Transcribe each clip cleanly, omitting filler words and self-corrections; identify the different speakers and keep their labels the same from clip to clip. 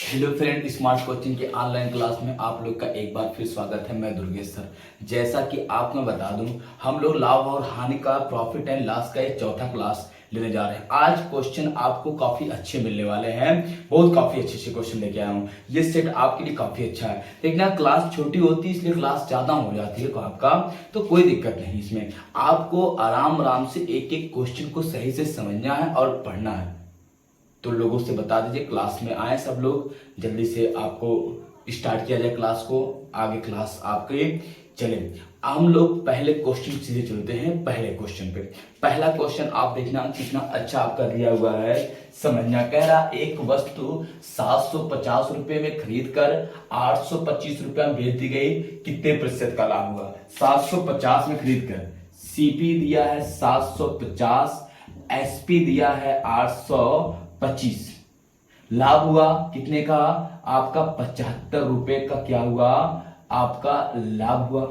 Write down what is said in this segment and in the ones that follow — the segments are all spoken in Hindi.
Speaker 1: हेलो फ्रेंड, स्मार्ट कोचिंग के ऑनलाइन क्लास में आप लोग का एक बार फिर स्वागत है। मैं दुर्गेश सर। जैसा कि आपको मैं बता दूं, हम लोग लाभ और हानि का, प्रॉफिट एंड लॉस का एक चौथा क्लास लेने जा रहे हैं। आज क्वेश्चन आपको काफी अच्छे मिलने वाले हैं। बहुत काफी अच्छे क्वेश्चन लेके आया हूँ। ये सेट आपके लिए काफी अच्छा है। लेकिन ना, क्लास छोटी होती है इसलिए क्लास ज्यादा हो जाती है आपका, तो कोई दिक्कत नहीं। इसमें आपको आराम आराम से एक एक क्वेश्चन को सही से समझना है और पढ़ना है। तो लोगों से बता दीजिए, क्लास में आए सब लोग, जल्दी से आपको स्टार्ट किया जाए क्लास को। आगे क्लास आपके चले। हम लोग पहले क्वेश्चन सीधे चलते हैं। पहले क्वेश्चन पे, पहला क्वेश्चन आप देखना कितना अच्छा आपका दिया हुआ है। समझना, कह रहा एक वस्तु 750 रुपए में खरीद कर 825 रुपया में बेच दी गई, कितने प्रतिशत का लाभ हुआ? 750 में खरीद कर, सीपी दिया है 750, एसपी दिया है 825, लाभ हुआ कितने का? आपका 75 रुपए का क्या हुआ? आपका लाभ हुआ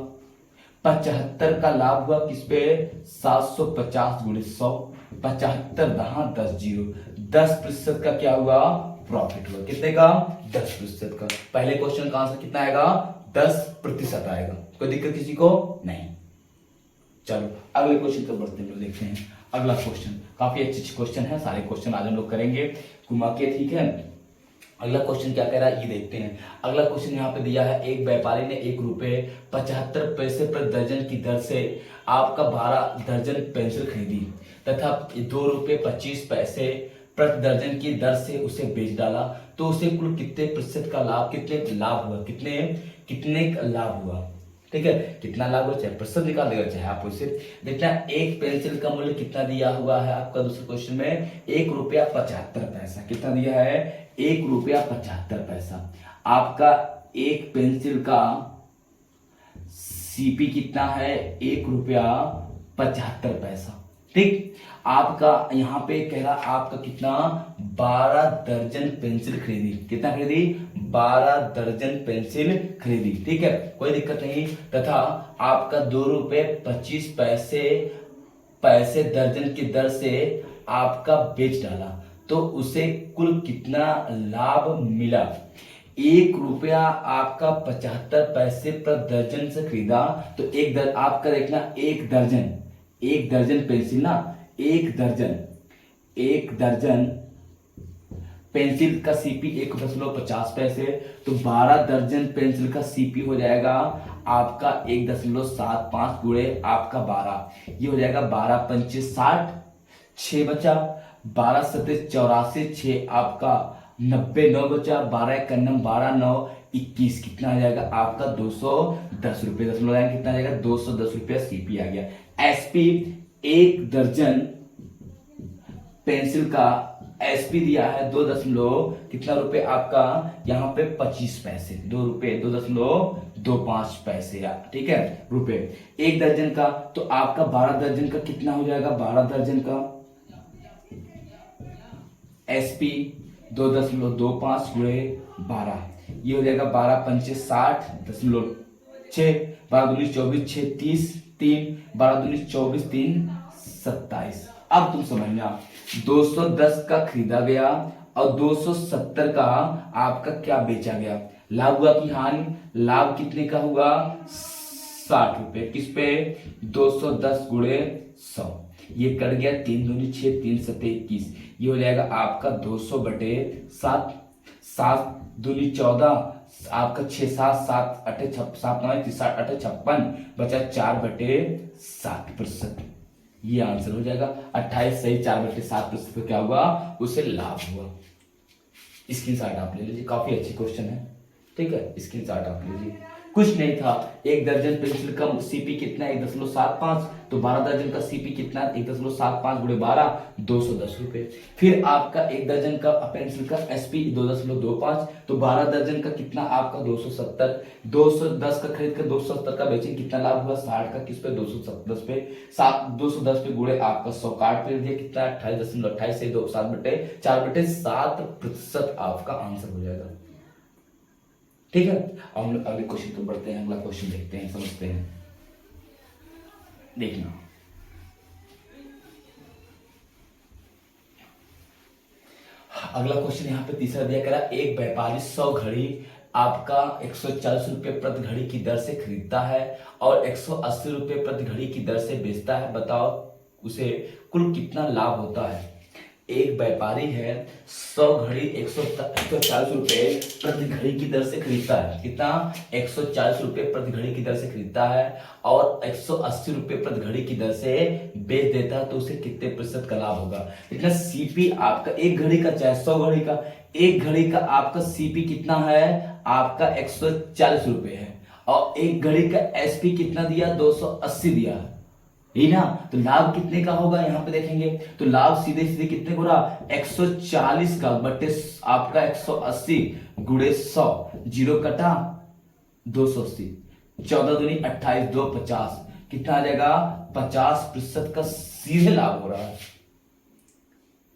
Speaker 1: 75 का लाभ हुआ। किस पे? 750 गुणे 100, 75 दहा 10 जीरो, 10% का क्या हुआ? प्रॉफिट हुआ। कितने का? 10% का। पहले क्वेश्चन का आंसर कितना आएगा? 10% आएगा। कोई दिक्कत किसी को नहीं। चलो अगले क्वेश्चन पर बढ़ते हैं, देखते हैं। अगला क्वेश्चन काफी अच्छे क्वेश्चन है। सारे क्वेश्चन आज हम लोग करेंगे घुमा के, ठीक है। अगला क्वेश्चन क्या कह रहा है ये देखते हैं। अगला क्वेश्चन यहाँ पे दिया है, एक व्यापारी ने 1 रुपये 75 पैसे प्रति दर्जन की दर से आपका 12 दर्जन पेंसिल खरीदी तथा 2 रुपये 25 पैसे प्रति दर्जन की दर से उसे बेच डाला, तो उसे कुल कितने प्रतिशत का लाभ, कितने लाभ हुआ? कितने कितने लाभ हुआ? ठीक है, कितना लाभ हुआ चाहे प्रतिशत निकाल देगा चाहे आप उसे देखना। एक पेंसिल का मूल्य कितना दिया हुआ है आपका दूसरे क्वेश्चन में? 1 रुपया 75 पैसा। कितना दिया है? 1 रुपया 75 पैसा। आपका एक पेंसिल का सीपी कितना है? 1 रुपया 75 पैसा। ठीक, आपका यहाँ पे कह रहा आपका कितना? 12 दर्जन पेंसिल खरीदी। कितना खरीदी? 12 दर्जन पेंसिल खरीदी। ठीक है, कोई दिक्कत नहीं। तथा आपका 2 रुपये 25 पैसे दर्जन की दर से आपका बेच डाला, तो उसे कुल कितना लाभ मिला? 1 रुपया आपका 75 पैसे प्रति दर्जन से खरीदा, तो आपका देखना, एक दर्जन पेंसिल ना, एक दर्जन पेंसिल का सीपी 1.50 पैसे, तो 12 दर्जन पेंसिल का सीपी हो जाएगा आपका 1.75 गुणे आपका 12, ये हो जाएगा 12 पंचे 60, 6 बचा, 12 सत्ते 84, 6 आपका 90, 9 बचा, 12 एक कन्नम 12, 9 21, कितना आ जाएगा आपका? 210 रुपये। दशमलव कितना आ जाएगा? 210 रुपया सीपी आ गया। एसपी, एक दर्जन पेंसिल का एसपी दिया है 2 दशमलव कितना रुपए आपका? यहाँ पे 25 पैसे, 2 रुपए 2.25 पैसे, ठीक है, रुपए। एक दर्जन का, तो आपका 12 दर्जन का कितना हो जाएगा? 12 दर्जन का एसपी 2.25 गुणे 12, ये हो जाएगा 12 पंचे 60 दशमलव 6, 12 दूनी 24, 6 30, 3, 12 दूनी 24, 3 27। अब तुम समझना, 210 का खरीदा गया और 270 का आपका क्या बेचा गया? लाभ हुआ कि हानि? लाभ कितने का हुआ? 60 रुपए। किस पे? 210 गुणे 100, ये कट गया, 3 दूनी 6, 3 सत्ते 21, ये हो जाएगा आपका 200 बटे 7, 7 दूनी 14, आपका 6 7 7 8 7 9 8 56, बचा 4 बटे 60%। ये आंसर हो जाएगा 28 सही, 4 बटे 60% क्या हुआ? उसे लाभ हुआ। स्क्रीनशॉट आप ले लीजिए, काफी अच्छी क्वेश्चन है। ठीक है, स्क्रीनशॉट आप लीजिए। कुछ नहीं था, एक दर्जन पेंसिल का सीपी कितना? 1.75, तो 12 दर्जन का सीपी कितना? 1.75 गुणे 12, 210 रुपए। फिर आपका एक दर्जन का पेंसिल का एसपी 2.25, तो 12 दर्जन का कितना आपका? 270, 210 का खरीद कर 270 का बेचेंगे, कितना लाभ हुआ? 60 का। किस पे? 210 पे, 210 पे गुणे आपका 100, काट पे दिया कितना? 28.28 से 7 बटे 4 बटे 7% आपका आंसर हो जाएगा। ठीक है, अब हम लोग अगले क्वेश्चन पर बढ़ते हैं। अगला क्वेश्चन देखते हैं, समझते हैं। देखना, अगला क्वेश्चन यहाँ पे तीसरा दिया करा, एक व्यापारी 100 घड़ी आपका 140 रुपए प्रति घड़ी की दर से खरीदता है और 180 रुपए प्रति घड़ी की दर से बेचता है, बताओ उसे कुल कितना लाभ होता है। एक व्यापारी है 100 घड़ी 140 रुपए प्रति घड़ी की दर से खरीदता है, कितना 140 रुपए प्रति घड़ी की दर से खरीदता है और 180 रुपए प्रति घड़ी की दर से बेच देता है, तो उसे कितने प्रतिशत का लाभ होगा। इतना सीपी आपका एक घड़ी का चाहे 100 घड़ी का, एक घड़ी का आपका सीपी कितना है आपका 140 रुपए है और एक घड़ी का एसपी कितना दिया 280 दिया है, यही ना। तो लाभ कितने का होगा यहाँ पे देखेंगे तो लाभ सीधे सीधे कितने को रहा 140 का बटे आपका 180 गुणे 100, जीरो कटा 280, 14 दूनी 28, 2 50, कितना आ जाएगा 50% का सीधे लाभ हो रहा है।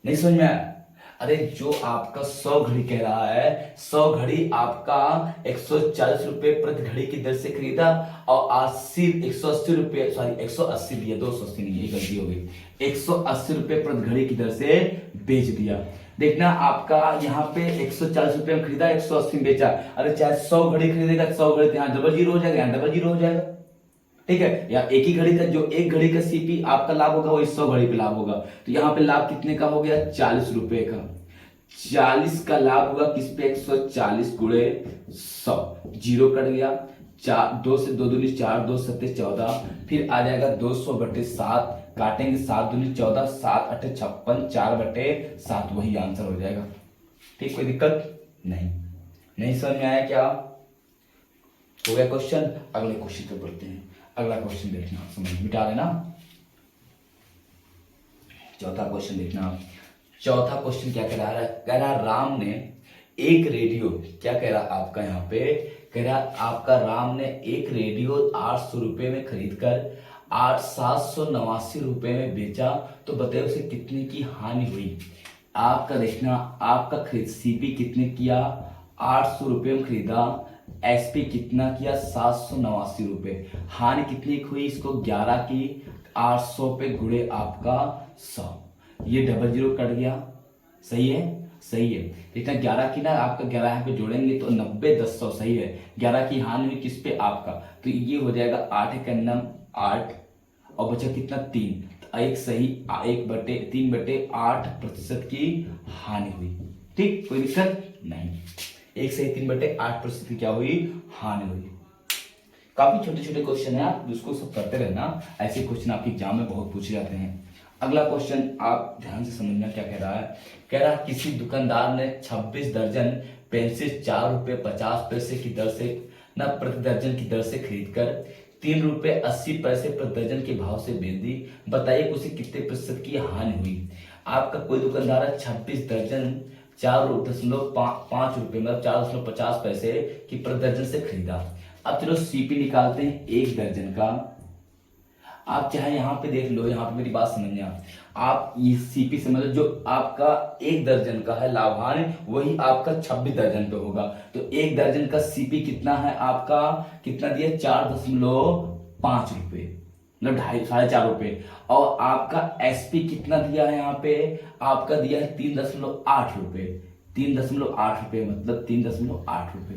Speaker 1: नहीं समझ में आया। अरे जो आपका 100 घड़ी कह रहा है, 100 घड़ी आपका 140 रुपए प्रति घड़ी की दर से खरीदा और 180 रुपए, सॉरी 180 दिया, 280 नहीं, ये गलती हो गई, 180 रुपए प्रति घड़ी की दर से बेच दिया। देखना आपका यहाँ पे 140 रुपए में खरीदा, 180 में बेचा। अरे चाहे 100 घड़ी खरीदेगा, 100 घड़ी यहाँ डबल जीरो हो जाएगा, यहाँ डबल जीरो हो जाएगा, ठीक है। या एक ही घड़ी का जो एक घड़ी का सीपी आपका लाभ होगा वही 100 घड़ी पे लाभ होगा, तो यहाँ पे लाभ कितने का हो गया 40 रुपए का, 40 का लाभ होगा किस पे 140 गुणे 100, जीरो कट गया, 2 से 2 दूनी 4, 2 सत्ते 14, फिर आ जाएगा 200 बटे 7, काटेंगे 7 दूनी 14, 7 अठे 56, 4 बटे 7, वही आंसर हो जाएगा। ठीक, कोई दिक्कत नहीं समझ में आया क्या, हो गया क्वेश्चन। अगले क्वेश्चन पे बढ़ते हैं। अगला क्वेश्चन देखना, समझ मिटा लेना। चौथा क्वेश्चन देखना। चौथा क्वेश्चन क्या कह रहा है, कह रहा राम ने एक रेडियो, क्या कह रहा आपका यहाँ पे, कह रहा आपका राम ने एक रेडियो 800 रुपए में खरीदकर 789 रुपए में बेचा, तो बताइए उसे कितने की हानि हुई। आपका देखना, आपका खरीद सीपी कितने किया 800 रुपए में खरीदा, एसपी कितना किया 789 रुपए, हानि कितनी हुई, इसको 11 की 800 पे गुणे आपका 100, ये डबल जीरो कट गया, सही है सही है। इतना 11 की ना आपका 11 यहाँ पे जोड़ेंगे तो 90 10 100, सही है। 11 की हानि हुई किस पे आपका, तो ये हो जाएगा 8 का नम 8 और बचा कितना 3, तो एक सही 3/8% की हानि हुई। ठीक, कोई दिक्कत नहीं, 1 सही 3/8% की क्या हुई, हानि हुई। काफी छोटे छोटे क्वेश्चन है, आप उसको सब करते रहना, ऐसे क्वेश्चन आपके एग्जाम में बहुत पूछे जाते हैं। अगला क्वेश्चन आप ध्यान से समझना क्या कह रहा है, कह रहा किसी दुकानदार ने 26 दर्जन पेंसिल 4 रुपए 50 पैसे की दर से न प्रति दर्जन की दर से खरीदकर 3 रुपए 80 पैसे प्रति दर्जन के भाव से बेच दी, बताइए उसे कितने प्रतिशत की हानि हुई। आपका कोई दुकानदार है 26 दर्जन 4.5 रुपए मतलब 4.50 पैसे की प्रति दर्जन से खरीदा। अब चलो सीपी निकालते हैं एक दर्जन का। आप चाहे यहाँ पे देख लो, यहाँ पे मेरी बात समझना, आप ये सीपी समझ लो, जो आपका एक दर्जन का है लाभांश वही आपका 26 दर्जन पे होगा, तो एक दर्जन का सीपी कितना है आपका, कितना दिया 4.5 रुपए मतलब 4.5 रुपए, और आपका एसपी कितना दिया है यहाँ पे, आपका दिया है 3.8 रुपए, 3.8 रुपए मतलब 3.8 रुपए।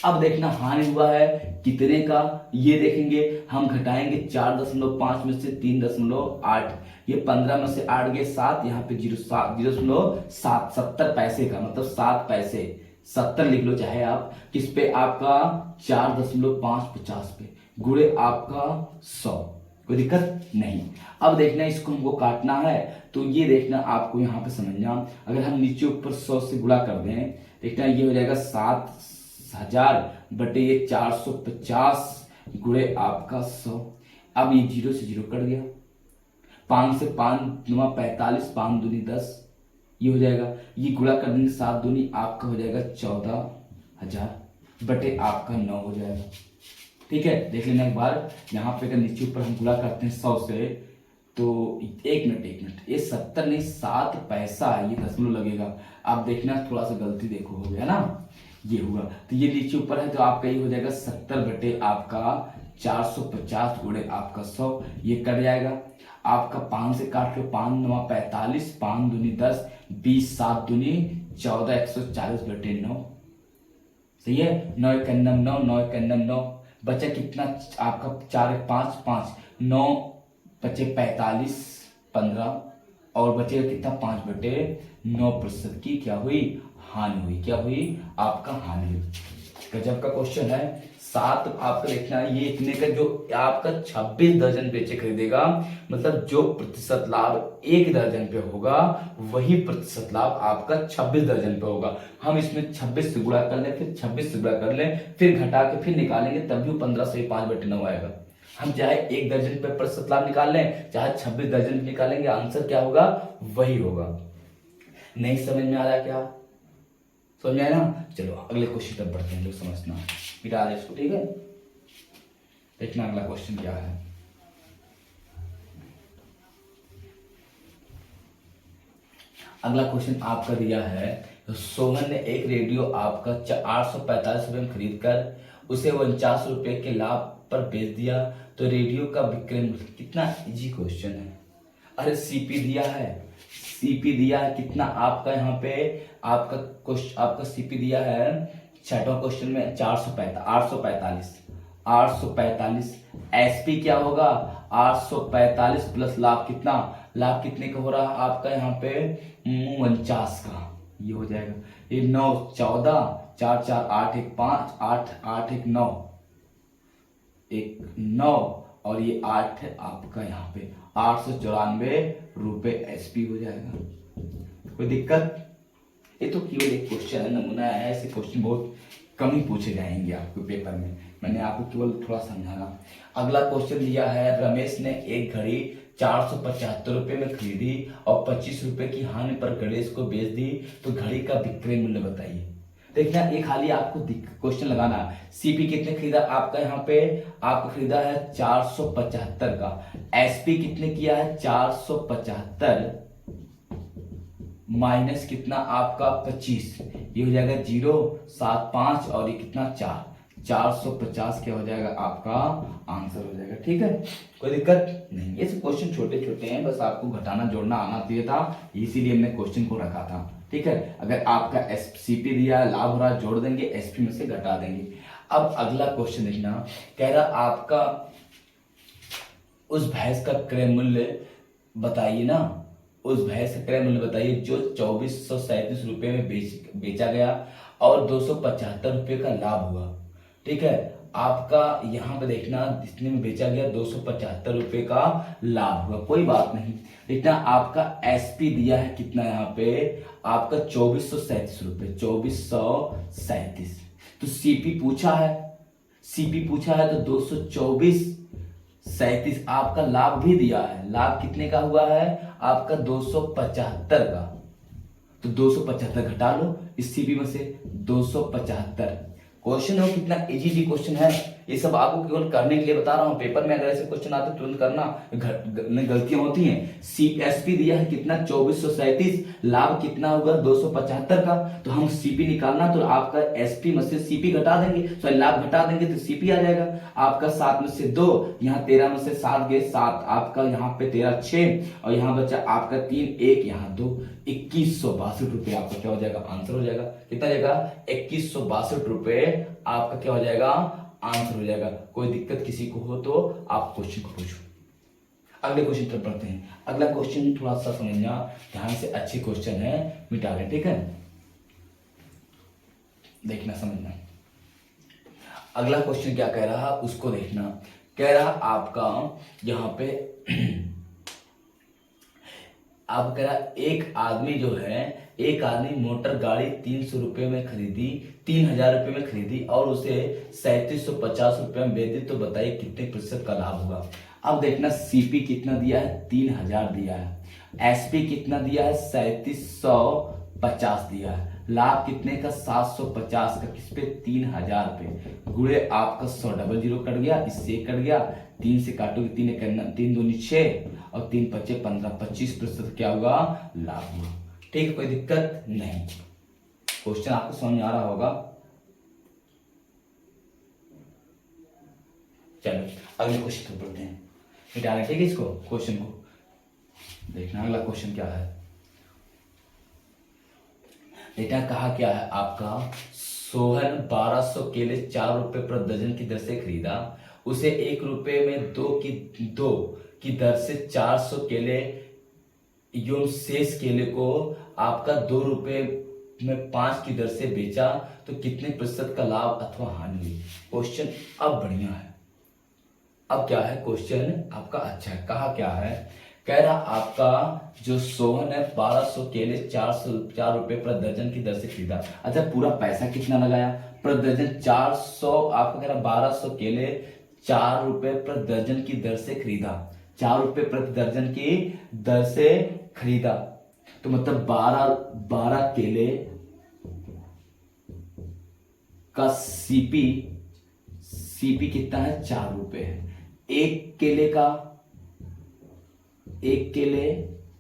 Speaker 1: अब देखना हानि हुआ है कितने का, ये देखेंगे हम, घटाएंगे 4.5 में से 3.8, ये 15 में से 8 गए 7, यहाँ पे 0.7 70 पैसे का मतलब 7 पैसे 70 लिख लो चाहे आप, किस पे आपका 4.550 पे गुणे आपका 100, कोई दिक्कत नहीं। अब देखना इसको हमको काटना है, तो ये देखना आपको यहाँ पे समझना, अगर हम नीचे ऊपर 100 से गुणा कर दें, देखना ये हो जाएगा 7000 बटे ये 450 गुणे आपका 100। अब ये 0 से 0 कट गया, 5 से 5 9 45, 5 दूनी 10, ये हो जाएगा, ये गुणा कर देंगे 7 दूनी आपका हो जाएगा 14000 बटे आपका 9 हो जाएगा। ठीक है, देख लेना एक बार, यहाँ पे अगर नीचे ऊपर हम गुणा करते हैं 100 से, तो 1 मिनट, ये 70 नहीं 7 पैसा है, ये दशमलव लगेगा। आप देखना थोड़ा सा गलती देखो, हो गया ना, ये हुआ, तो ये नीचे ऊपर है तो आपका ये हो जाएगा 70 बटे आपका 450 गुणे आपका 100, ये कट जाएगा। आपका 5 से काट लो, 5 9 45, 5 दूनी 10, 20 7 दूनी 14/140/9 सही है। 9 एक नम 9, 9 एक नम 9, बचा कितना आपका 4 एक 5 5, 9 बचे 45 15 और बचेगा कितना 5/9% की क्या हुई हानि हुई, क्या हुई आपका हानि हुई। गजब का क्वेश्चन है। 7 आपका देखना है, ये इतने का जो आपका 26 दर्जन बेचे खरीदेगा, मतलब जो प्रतिशत लाभ 1 दर्जन पे होगा वही प्रतिशत लाभ आपका 26 दर्जन पे होगा। हम इसमें 26 से गुणा कर लें, फिर 26 से गुणा कर लें, फिर घटा के फिर निकालेंगे, तब भी 15 से 5/9 आएगा। हम चाहे 1 दर्जन पे प्रतिशत लाभ निकाल लें, चाहे 26 दर्जन पे निकालेंगे, आंसर क्या होगा वही होगा। नहीं समझ में आ रहा क्या? समझ में आया ना? चलो अगले क्वेश्चन तक बढ़ते हैं, लोग समझना, मिटा दे इसको, ठीक है। देखना अगला क्वेश्चन क्या है। अगला क्वेश्चन आपका दिया है, तो सोहन ने एक रेडियो आपका 845 रुपए में खरीद कर उसे 49 रुपए के लाभ पर बेच दिया, तो रेडियो का विक्रय मूल्य कितना? इजी क्वेश्चन है। अरे सीपी दिया है, सीपी दिया है कितना आपका यहाँ पे आपका क्वेश्चन, आपका सीपी दिया है 6वां क्वेश्चन में 845 एसपी क्या होगा 845 प्लस लाभ कितना, लाभ कितने का हो रहा है आपका यहाँ पे 49 का, ये हो जाएगा। ये 9 14 4 4 8 1 5 8 8 1 9 1 9 और ये 8 है आपका यहाँ पे 894 रुपए एसपी हो जाएगा। कोई दिक्कत? ये तो केवल एक क्वेश्चन है, नमूना है, ऐसे क्वेश्चन बहुत कम ही पूछे जाएंगे आपके पेपर में, मैंने आपको केवल थोड़ा समझाना। अगला क्वेश्चन दिया है, रमेश ने एक घड़ी 475 रुपए में खरीदी और 25 रुपए की हानि पर गणेश को बेच दी, तो घड़ी का विक्रय मूल्य बताइए। देखना एक खाली आपको क्वेश्चन लगाना, सीपी कितने खरीदा आपका यहाँ पे, आपको खरीदा है 475 का, एसपी कितने किया है 475 माइनस कितना आपका 25, ये हो जाएगा 0 7 5 और ये कितना 450 क्या हो जाएगा आपका आंसर हो जाएगा। ठीक है, कोई दिक्कत नहीं। ये सब क्वेश्चन छोटे छोटे हैं, बस आपको घटाना जोड़ना आना चाहिए था, इसीलिए हमने क्वेश्चन को रखा था। ठीक है, अगर आपका एसपी दिया है, लाभ हो रहा, जोड़ देंगे, एसपी में से घटा देंगे। अब अगला क्वेश्चन देखना, कह रहा आपका उस भैंस का क्रय मूल्य बताइए ना, उस भैंस का क्रय मूल्य बताइए जो 2437 रुपए में बेचा गया और 275 रुपए का लाभ हुआ। ठीक है, आपका यहाँ पे देखना जितने में बेचा गया 275 रुपए का लाभ हुआ, कोई बात नहीं। देखना आपका एसपी दिया है कितना यहाँ पे आपका 2437 रुपए, 2437, तो सीपी पूछा है, सीपी पूछा है तो 224 आपका लाभ भी दिया है, लाभ कितने का हुआ है आपका 275 का, तो 275 घटा लो इस सीपी में से 275। क्वेश्चन हो कितना इजी क्वेश्चन है, ये सब आपको केवल करने के लिए बता रहा हूं, पेपर में अगर ऐसे क्वेश्चन आते तुरंत करना, गलतियां होती हैं। सीएसपी दिया है कितना 2437, लाभ कितना होगा 275 का, तो हम सीपी निकालना, तो आपका एसपी में से सीपी घटा देंगे, सॉरी लाभ घटा देंगे तो सीपी आ जाएगा आपका 7 में से 2, यहाँ 13 में से 7 गए 7, आपका यहाँ पे 13 6 और यहाँ बचा आपका 3 1 यहाँ 2, 2162 रुपए आपका क्या हो जाएगा आंसर हो जाएगा। कितना जाएगा 2162 रुपए आपका क्या हो जाएगा आंसर हो जाएगा। कोई दिक्कत किसी को हो तो आप क्वेश्चन को पूछो। अगले क्वेश्चन पर पढ़ते हैं। अगला क्वेश्चन थोड़ा सा समझना ध्यान से, अच्छे क्वेश्चन है, मिटा लें, ठीक है, देखना समझना। अगला क्वेश्चन क्या कह रहा उसको देखना, कह रहा आपका यहाँ पे आप कह रहा एक आदमी जो है, एक आदमी मोटर गाड़ी 300 रुपए में खरीदी, 3000 रुपए में खरीदी और उसे 3750 रुपए में बेच दी, तो बताइए कितने प्रतिशत का लाभ होगा। अब देखना सीपी कितना दिया है 3000 दिया है, एसपी कितना दिया है 3750 दिया है, लाभ कितने का 750 का, किस पे 3000 पे, गुणे आपका 100 डबल जीरो कट गया, इससे कट गया, 3 से काटोगे 3 दूनी 6 और 3 पच्चे 15, 25% क्या होगा लाभ हुआ। ठीक है, कोई दिक्कत नहीं, क्वेश्चन आपको समझ आ रहा होगा। चलो अगले क्वेश्चन को पढ़ते हैं, मिटाना ठीक है इसको, क्वेश्चन को देखना। अगला क्वेश्चन क्या है, बेटा कहा क्या है आपका, सोहन 1200 केले 4 रुपए प्रति दर्जन की दर से खरीदा, उसे 1 रुपए में दो की दर से 400 केले एवं शेष केले को आपका 2 रुपए में 5 की दर से बेचा, तो कितने प्रतिशत का लाभ अथवा हानि हुई। क्वेश्चन अब बढ़िया है। अब क्या है क्वेश्चन आपका अच्छा है। कहा क्या है, कह रहा आपका जो सोहन है 1200 केले 4 रुपए प्रति दर्जन की दर से खरीदा। अच्छा पूरा पैसा कितना लगाया, प्रति दर्जन 400, आपका कह रहा 1200 केले 4 रुपए प्रति दर्जन की दर से खरीदा, 4 रुपए प्रति दर्जन की दर से खरीदा, तो मतलब 12 केले का सीपी कितना है, 4 रुपए है। एक केले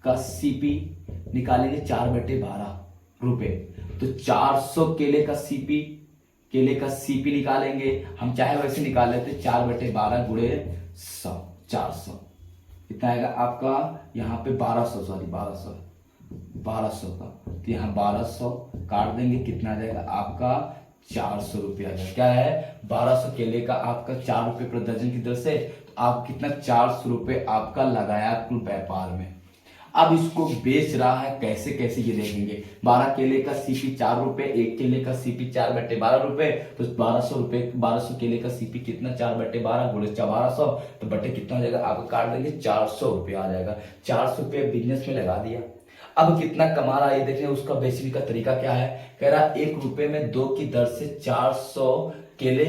Speaker 1: का सीपी निकालेंगे 4/12 रुपए, तो 400 केले का सीपी निकालेंगे, हम चाहे वैसे निकाल लेते, 4/12 गुणे 100, 400 कितना आएगा आपका, यहाँ पे 1200 का, तो यहाँ 1200 काट देंगे, कितना आ जाएगा आपका 400 रुपया। क्या है 1200 केले का आपका 4 रुपए प्रति दर्जन की दर से, तो आप कितना 400 रुपए आपका लगाया कुल व्यापार में। अब इसको बेच रहा है कैसे कैसे ये देखेंगे। 12 केले का सीपी 4 रुपए, 1 केले का सीपी 4/12 रुपए, तो 1200 केले का सीपी कितना 4/12 गुणे 1200, तो बटे कितना हो जाएगा आपका, काट देंगे 400 रुपया आ जाएगा। 400 रुपया बिजनेस में लगा दिया। अब कितना कमा रहा है ये देखिए, उसका बेचने का तरीका क्या है, कह रहा 1 रुपए में 2 की दर से 400 केले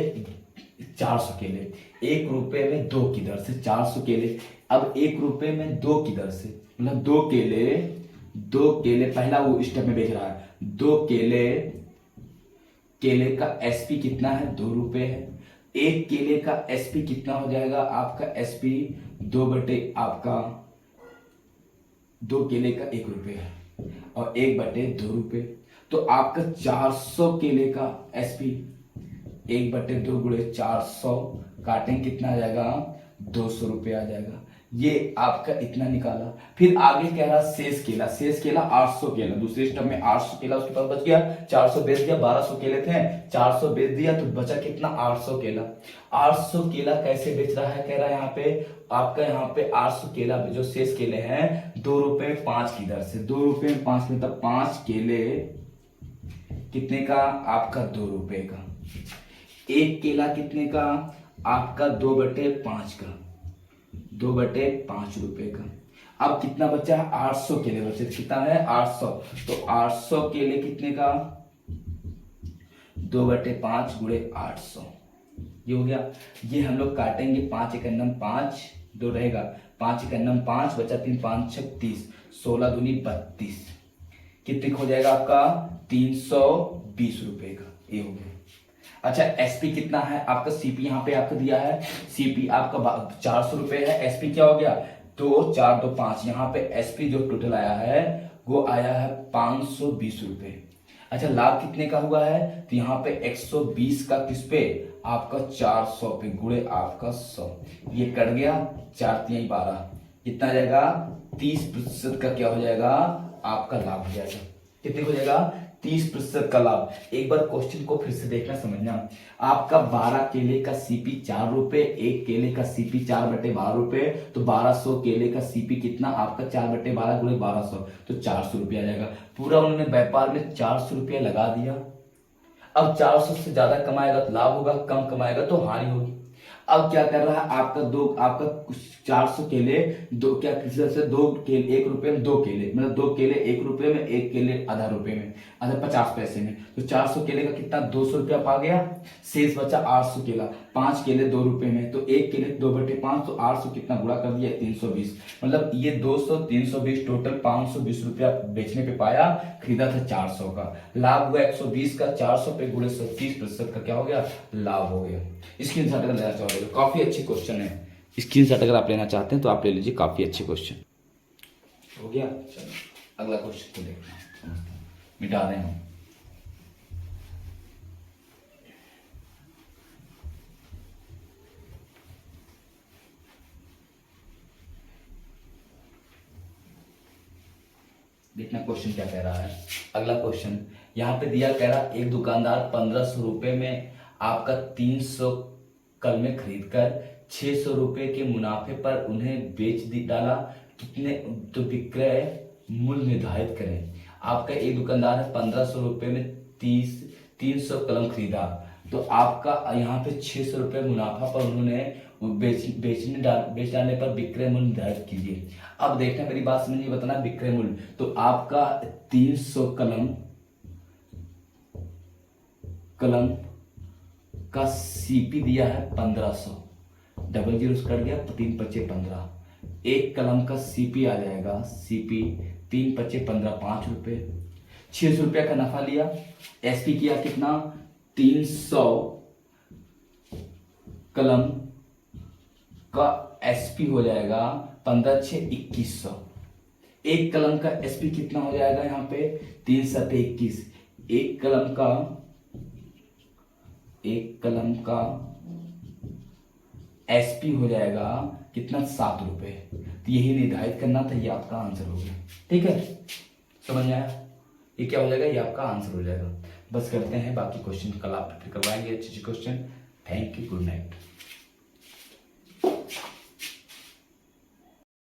Speaker 1: 1 रुपए में 2 की दर से 400 केले। अब 1 रुपए में 2 की दर से मतलब 2 केले पहला वो स्टेप में बेच रहा है। 2 केले का एसपी कितना है, 2 रुपए है। 1 केले का एसपी कितना हो जाएगा आपका, एसपी 2 केले का 1 रुपए है और 1/2 रुपए, तो आपका 400 केले का एसपी 1/2 गुणे 400 काटेंगे, कितना आ जाएगा 200 रुपये आ जाएगा। ये आपका इतना निकाला। फिर आगे कह रहा शेष केला 800 केला, दूसरे स्टेप में 800 केला उसके पास बच गया, 400 बेच दिया, 1200 केले थे 400 बेच दिया, तो बचा कितना 800 केला। 800 केला कैसे बेच रहा है, कह रहा है यहाँ पे आपका, यहाँ पे 800 केला जो शेष केले हैं 2 रुपए 5 की दर से, 2 रुपए 5 मतलब 5 केले कितने का आपका 2 रुपए का। 1 केला कितने का आपका 2/5 का, 2/5 रुपए का। अब कितना बचा है 800 केले बचे, कितना है 800, तो 800 केले कितने का 2/5 गुणे 800, ये हो गया। ये हम लोग काटेंगे, 5 × 9 5 2 रहेगा, 5 × 9 5 बचा 3 5 6 30, 16 दूनी 32, कितने हो जाएगा आपका 320 रुपए का, ये हो गया। अच्छा एसपी कितना है आपका, सीपी यहाँ पे आपको दिया है, सीपी आपका 400 रुपए है, एसपी क्या हो गया 2 4 2 5, यहाँ पे एसपी जो टोटल आया है वो आया है 520 रुपए। अच्छा लाभ कितने का हुआ है, तो यहाँ पे 120 का किस पे आपका 400 पे गुणे आपका 100, ये कट गया 4 3 12, कितना जाएगा 30% का क्या हो जाएगा आपका लाभ हो जाएगा। कितने हो जाएगा 30% का लाभ। एक बार क्वेश्चन को फिर से देखना समझना, आपका 12 केले का सीपी 4 रुपए, 1 केले का सीपी 4/12 रुपए, तो 1200 केले का सीपी कितना आपका 4/12 गुणे 1200, तो 400 रुपया आ जाएगा। पूरा उन्होंने व्यापार में 400 रुपया लगा दिया। अब 400 से ज्यादा कमाएगा तो लाभ होगा, कम कमाएगा तो हानि होगी। अब क्या कर रहा है आपका 400 केले दो क्या किसी से 2 केले 1 रुपए में 2 केले, मतलब 2 केले 1 रुपए में, 1 केले आधा रुपए में, आधा 50 पैसे में, तो 400 केले का कितना 200 रुपया पा गया। शेष बचा 800 केला, 5 केले 2 रुपए में, तो 1 केले 2/5, तो 800 कितना गुणा कर दिया 320, मतलब ये 200 320 टोटल 520 रुपया बेचने पे पाया, खरीदा था 400 का, लाभ हुआ 120 का, 400 पे गुणे 30% का क्या हो गया लाभ हो गया। स्क्रीनशॉट अगर लेना चाहोगे तो काफी अच्छी क्वेश्चन है, स्क्रीनशॉट अगर आप लेना चाहते हैं तो आप ले लीजिए, काफी अच्छे क्वेश्चन हो गया। चलो अगला क्वेश्चन को देखना, मिटा दें हम। देखना क्वेश्चन क्या कह रहा है। अगला क्वेश्चन यहाँ पे दिया कह रहा एक दुकानदार 1500 रुपये में आपका 300 कलमें खरीद कर 600 रुपये के मुनाफे पर उन्हें बेच डाला। कितने तो विक्रय मूल्य निर्धारित करें। आपका एक दुकानदार है 1500 रुपये में 300 कलम खरीदा, तो आपका यहाँ पे 600 रुपये मुनाफा पर उन्होंने बेच डालने पर विक्रय मूल्य निर्धारित कीजिए। अब देखना, मेरी बात समझिए, बताना विक्रय मूल्य। तो आपका 300 कलम का सीपी दिया है 1500, डबल जीरो कट गया, 3 पच्चे 15। एक कलम का सीपी आ जाएगा, सीपी 3 पच्चे 15, 5 रुपये। 600 रुपया का नफा लिया। एसपी किया कितना, 300 कलम का एसपी हो जाएगा 15 6 2100। एक कलम का एसपी कितना हो जाएगा यहाँ पे, 3 7 21। एक कलम का एसपी हो जाएगा कितना, 7 रुपए। तो यही निर्धारित करना था, ये आपका आंसर हो गया। ठीक है, समझ में आया? ये क्या हो जाएगा, ये आपका आंसर हो जाएगा। बस करते हैं, बाकी क्वेश्चन कल आप फिर करवाएंगे अच्छे अच्छे question. Thank you, good night.